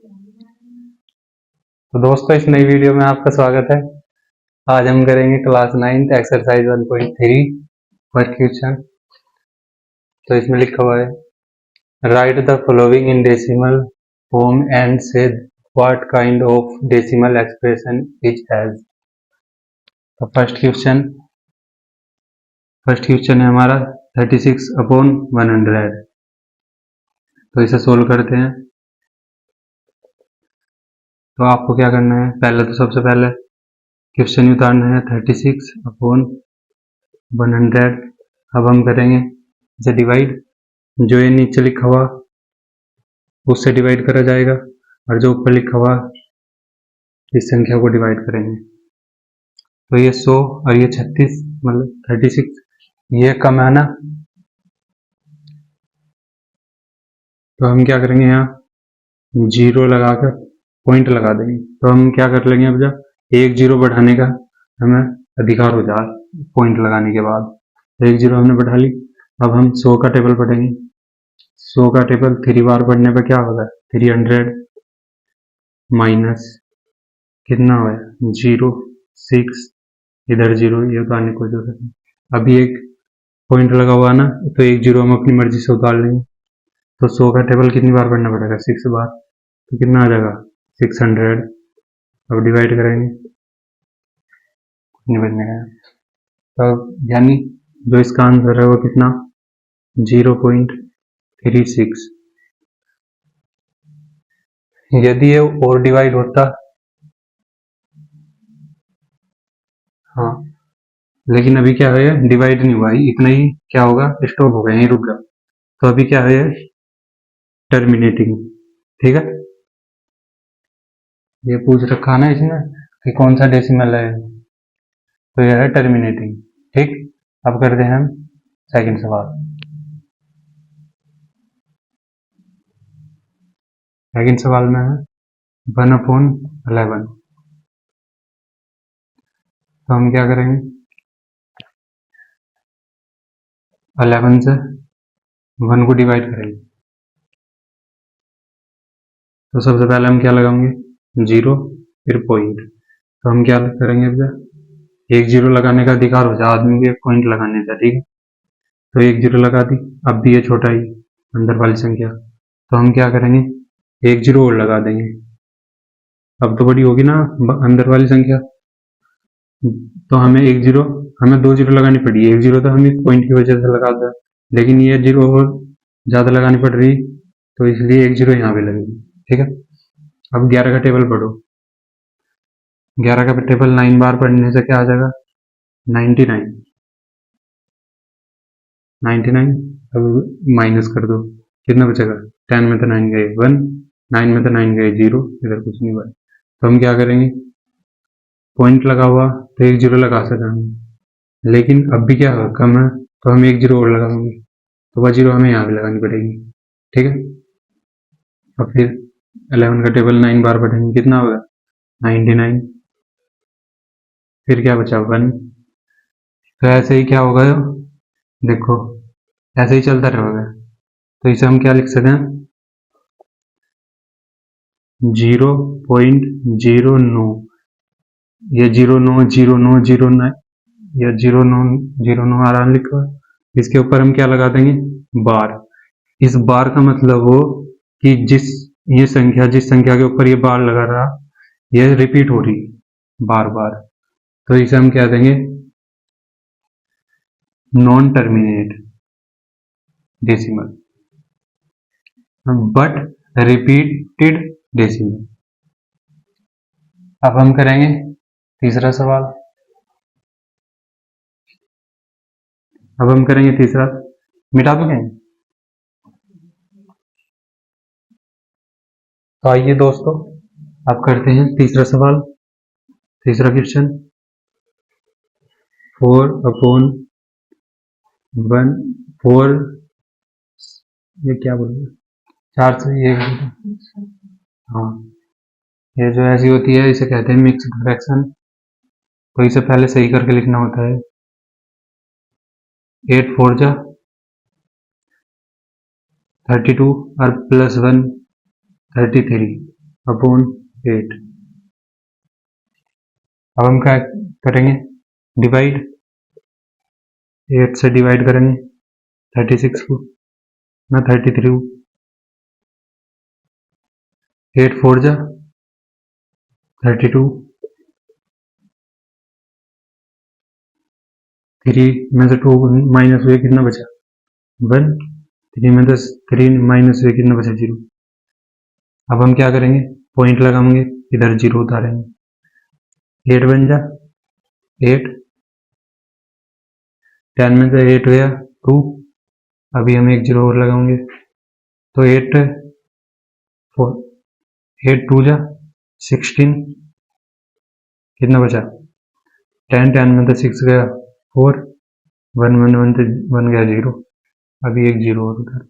तो दोस्तों इस नई वीडियो में आपका स्वागत है। आज हम करेंगे class 9th exercise 1.3 work question. तो इसमें लिखा हुआ है write the following in decimal form and say what kind of decimal expression it has. तो फर्स्ट क्वेश्चन है हमारा 36/100। तो इसे सोल्व करते हैं। तो आपको क्या करना है, पहले तो सबसे पहले क्वेश्चन उतारना है 36/100। अब हम करेंगे इसे डिवाइड। जो ये नीचे लिखा हुआ उससे डिवाइड करा जाएगा और जो ऊपर लिखा हुआ इस संख्या को डिवाइड करेंगे। तो ये 100 और ये 36 मतलब 36, ये कम है ना। तो हम क्या करेंगे, यहाँ जीरो लगाकर पॉइंट लगा देंगे। तो हम क्या कर लेंगे, अब जब एक जीरो बढ़ाने का हमें अधिकार हो जाए पॉइंट लगाने के बाद, तो एक जीरो हमने बढ़ा ली। अब हम 100 का टेबल पढ़ेंगे। 100 का टेबल 3 बार पढ़ने पर क्या होगा, 300 माइनस कितना हुआ, 0, 6, इधर 0, ये उतारने की कोई जरूरत नहीं। अभी एक पॉइंट लगा हुआ ना, तो एक जीरो हम अपनी मर्जी से उतार लेंगे। तो 100 का टेबल कितनी बार पढ़ना पड़ेगा, 6 बार। तो कितना आ जाएगा, 600। अब डिवाइड करेंगे, नहीं बनने का। तो यानी जो इसका आंसर है वो कितना, 0.36। यदि ये और डिवाइड होता, हाँ, लेकिन अभी क्या है, डिवाइड नहीं हुआ, इतना ही क्या होगा, स्टॉप हो गया, यहीं रुक गया। तो अभी क्या है, टर्मिनेटिंग। ठीक है, ये पूछ रखा ना इसने कि कौन सा डेसिमल है, तो यह है टर्मिनेटिंग। ठीक, अब करते हैं हम सेकंड सवाल। सेकंड सवाल में है 1/11। तो हम क्या करेंगे, 11 से 1 को डिवाइड करेंगे। तो सबसे पहले हम क्या लगाएंगे, 0, फिर पॉइंट। तो हम क्या करेंगे, एक जीरो लगाने का अधिकार हो जाए आदमी को एक पॉइंट लगाने का। ठीक है, तो एक जीरो लगा दी। अब भी ये छोटा ही अंदर वाली संख्या, तो हम क्या करेंगे, एक जीरो और लगा देंगे। अब तो बड़ी होगी ना अंदर वाली संख्या, तो हमें एक जीरो, हमें 2 जीरो लगानी पड़ी। एक जीरो तो हम इस पॉइंट की वजह से लगाते हैं, लेकिन ये जीरो और ज्यादा लगानी पड़ रही, तो इसलिए एक जीरो यहाँ पे लगेगी। ठीक है, अब 11 का टेबल पढ़ो। 11 का टेबल 9 बार पढ़ने से क्या आ जाएगा, 99। 99, अब माइनस कर दो, कितना बचेगा, 10 में तो 9 गए 1, 9 में तो 9 गए 0, इधर कुछ नहीं बचा। तो हम क्या करेंगे, पॉइंट लगा हुआ तो एक जीरो लगा सकते हैं, लेकिन अब भी क्या कम है, तो हम एक जीरो और लगाएंगे। तो वह जीरो हमें यहाँ भी लगानी पड़ेगी। ठीक है, अब फिर 11 का टेबल 9 बार पढ़ेंगे, कितना होगा, 99। फिर क्या बचा, 1। तो ऐसे ही क्या होगा, देखो ऐसे ही चलता रहेगा। तो इसे हम क्या लिख सकते हैं, 0.09, ये 0.9, या 0.9 आ रहा लिखा। इसके ऊपर हम क्या लगा देंगे, बार। इस बार का मतलब हो कि जिस संख्या के ऊपर ये बार लगा रहा, ये रिपीट हो रही बार बार, तो इसे हम क्या देंगे, non terminate decimal, but repeated decimal. अब हम करेंगे तीसरा सवाल। अब हम करेंगे तीसरा, मिटा दो कहीं। तो आइए दोस्तों, अब करते हैं तीसरा सवाल, तीसरा क्वेश्चन। 4/4, ये क्या बोलेंगे, 4 से ये, हाँ, ये जो ऐसी होती है इसे कहते हैं मिक्स्ड फ्रैक्शन। तो इसे पहले सही करके लिखना होता है, 8×4 = 32 और +1 33। अपॉन 8। अब हम क्या करेंगे, डिवाइड, 8 से डिवाइड करेंगे 36 को, ना 33 को, 8 4 जा 32, 3 में से 2 माइनस हुए कितना बचा 1, 3 में से 3 माइनस हुए कितना बचा 0। अब हम क्या करेंगे, पॉइंट लगाएंगे, इधर 0 उतारेंगे, 8 बन जा 8, 10 में से 8 गया 2, अभी हम एक 0 और लगाएंगे, तो 8 2 जा 16, कितना बचा 10, 10 में से 6 गया 4, 1 1 गया 0, अभी एक 0 और उधर,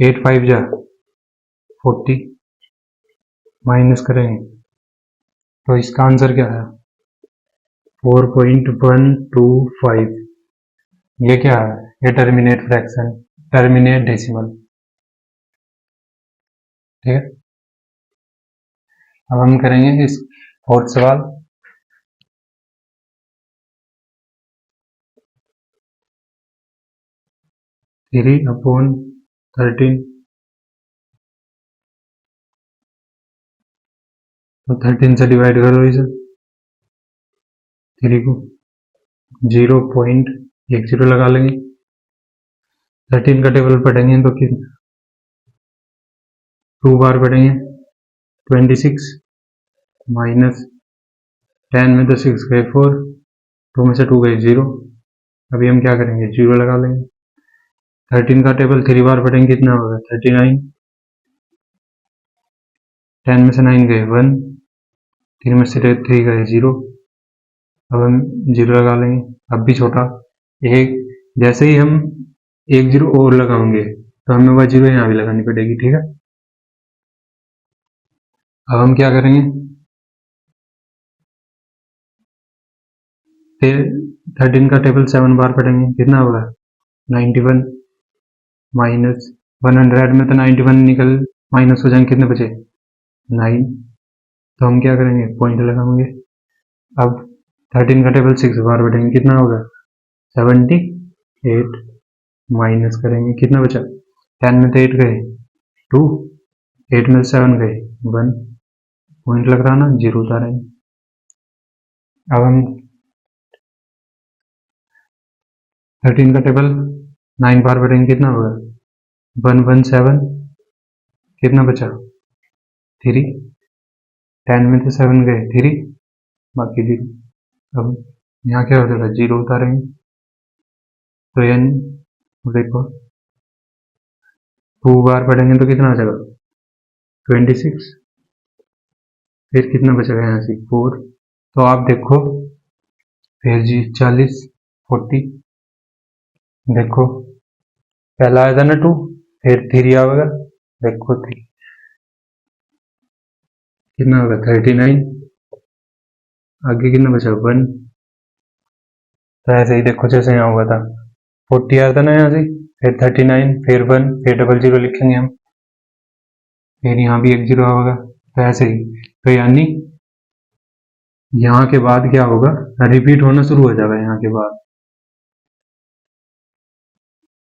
8 5 जा 40, माइनस करेंगे तो इसका आंसर क्या है 4.125। ये क्या है, ये टर्मिनेट फ्रैक्शन, टर्मिनेट डेसिमल, ठीक है। अब हम करेंगे इस फोर्थ सवाल, थ्री अपॉन 13, तो 13 से डिवाइड करो इसे, 3 को 0.10 लगा लेंगे, 13 का टेबल पढ़ेंगे तो कितना 2 बार पढ़ेंगे 26, माइनस 10 में तो 6 गए 4, 2 में से 2 गए 0, अभी हम क्या करेंगे 0 लगा लेंगे, 13 का टेबल 3 बार पढ़ेंगे कितना होगा 39, 10 में से 9 गए 1, 3 में से 3 गए 0, अब हम 0 लगा लेंगे, अब भी छोटा एक, जैसे ही हम एक 0 और लगाएंगे तो हमें वह 0 यहाँ भी लगानी पड़ेगी, ठीक है। अब हम क्या करेंगे, फिर 13 का टेबल 7 बार पढ़ेंगे कितना होगा 91, माइनस 100 में तो 91 निकल माइनस हो जाएंगे, कितने बचे 9, तो हम क्या करेंगे पॉइंट लगाएंगे। अब 13 का टेबल 6 बार पढ़ेंगे कितना होगा 78, माइनस करेंगे कितना बचा 10 में तो 8 गए 2, 8 में 7 गए 1, पॉइंट लग रहा ना 0 उतारेंगे। अब हम 13 का टेबल 9 बार पढ़ेंगे कितना होगा 117, कितना बचा 3, 10 में तो 7 गए 3, बाकी 0, अब यहाँ क्या हो जाएगा 0 उतारेंगे, तो यानी देखो 2 बार पढ़ेंगे तो कितना आ जाएगा 26, फिर कितना बचेगा यहाँ से 4, तो आप देखो फिर जी 40 40, देखो पहला आया था ना 2, फिर 3 आएगा, देखो 3 कितना होगा 39, आगे कितना बचा 1, तो ऐसे ही देखो जैसे यहाँ हुआ था 40 आया था ना यहाँ से, फिर 39, फिर 1, फिर 00 लिखेंगे हम, फिर यहाँ भी एक 0 होगा, तो ऐसे ही, तो यानी यहाँ के बाद क्या होगा रिपीट होना शुरू हो जाएगा यहाँ के बाद,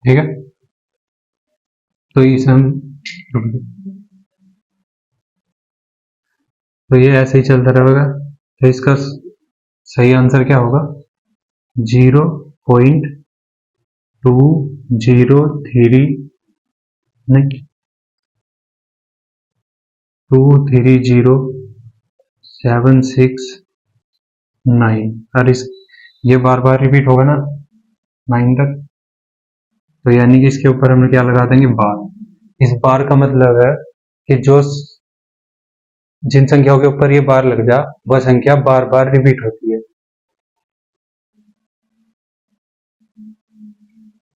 ठीक है। तो इसे हम, तो ये ऐसे ही चलता रहेगा, तो इसका सही आंसर क्या होगा 0.203 नहीं 230769, और इस ये बार बार रिपीट होगा ना 9 तक, तो यानी कि इसके ऊपर हम क्या लगा देंगे बार। इस बार का मतलब है कि जो जिन संख्याओं के ऊपर ये बार लग जा वह संख्या बार बार रिपीट होती है,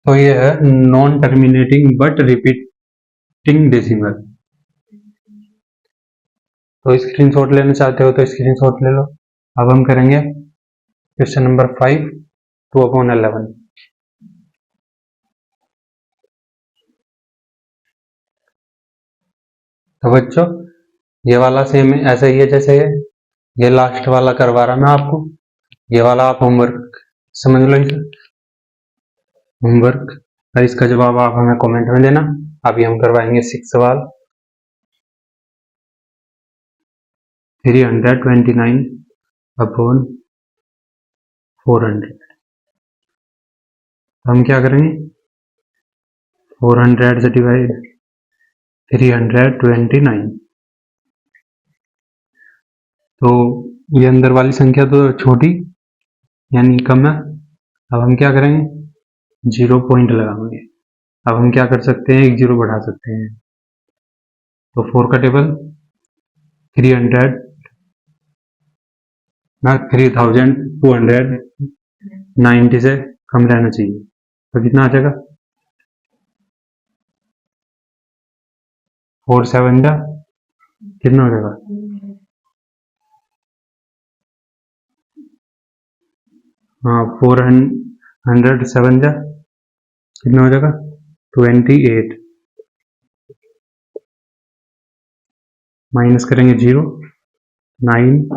तो ये है non terminating but repeating decimal. तो स्क्रीनशॉट लेना चाहते हो तो स्क्रीनशॉट ले लो। अब हम करेंगे क्वेश्चन नंबर 5, 2/11। तो बच्चों ये वाला सेम ऐसा ही है जैसे ये लास्ट वाला करवा रहा मैं आपको। ये वाला आप होमवर्क समझ लो इसे, होमवर्क, और इसका जवाब आप हमें कमेंट में देना। अभी हम करवाएंगे 6 सवाल। 329 अपॉन 400, हम क्या करेंगे 400 से डिवाइड 329, तो ये अंदर वाली संख्या तो छोटी यानी कम है। अब हम क्या करेंगे 0 पॉइंट लगाएंगे। अब हम क्या कर सकते हैं, एक 0 बढ़ा सकते हैं। तो 4 का टेबल 300 ना 3290 से कम रहना चाहिए, तो कितना आ जाएगा 4 7 जा कितना हो जाएगा, हाँ 407 जा कितना हो जाएगा 28, माइनस करेंगे 0 9,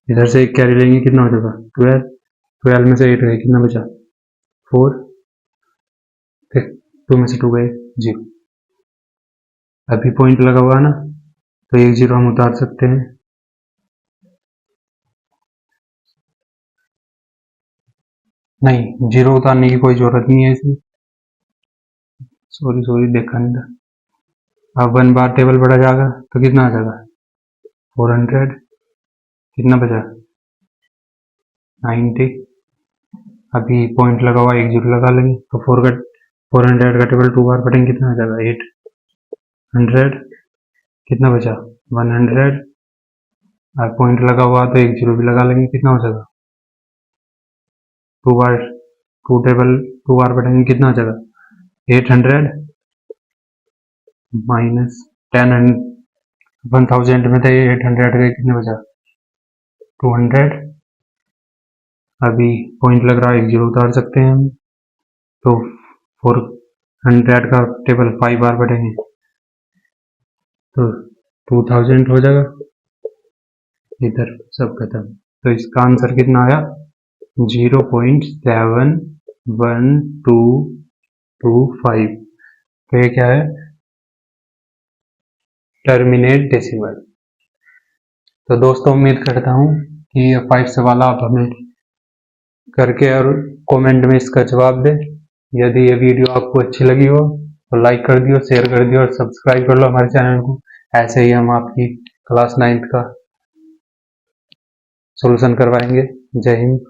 इधर से एक कैरी लेंगे कितना हो जाएगा 12, 12 में से 8 गए कितना बचा 4, फिर 2 में से 2 गए 0। अभी पॉइंट लगा हुआ ना, तो एक 0 हम उतार सकते हैं। नहीं 0 उतारने की कोई जरूरत नहीं है इसमें, सॉरी देखा नहीं था। अब 1 बार टेबल बढ़ा जाएगा तो कितना आ जाएगा 400, कितना बचा 90। अभी पॉइंट लगा हुआ, एक 0 लगा लेंगे तो 400 का टेबल 2 बार पढ़ेंगे कितना आ जाएगा 800, कितना बचा 100। अब पॉइंट लगा हुआ तो एक 0 भी लगा लेंगे कितना हो जाएगा 2 बार 2 टेबल 2 बार पढ़ेंगे कितना हो जाएगा 800 माइनस 10 1000 में थे 800 के कितने बचा 200। अभी पॉइंट लग रहा है, एक 0 उतार सकते हैं हम, तो 400 का टेबल 5 बार पढ़ेंगे तो 2000 हो जाएगा। इधर सब खत्म, तो इसका आंसर कितना आया 0.71225। तो ये क्या है टर्मिनेट डेसिमल। तो दोस्तों उम्मीद करता हूँ कि ये 5 सवाल आप हमें करके और कमेंट में इसका जवाब दें। यदि ये वीडियो आपको अच्छी लगी हो तो लाइक कर दियो, शेयर कर दियो और सब्सक्राइब कर लो हमारे चैनल को। ऐसे ही हम आपकी क्लास 9th का सॉल्यूशन करवाएंगे। जय हिंद।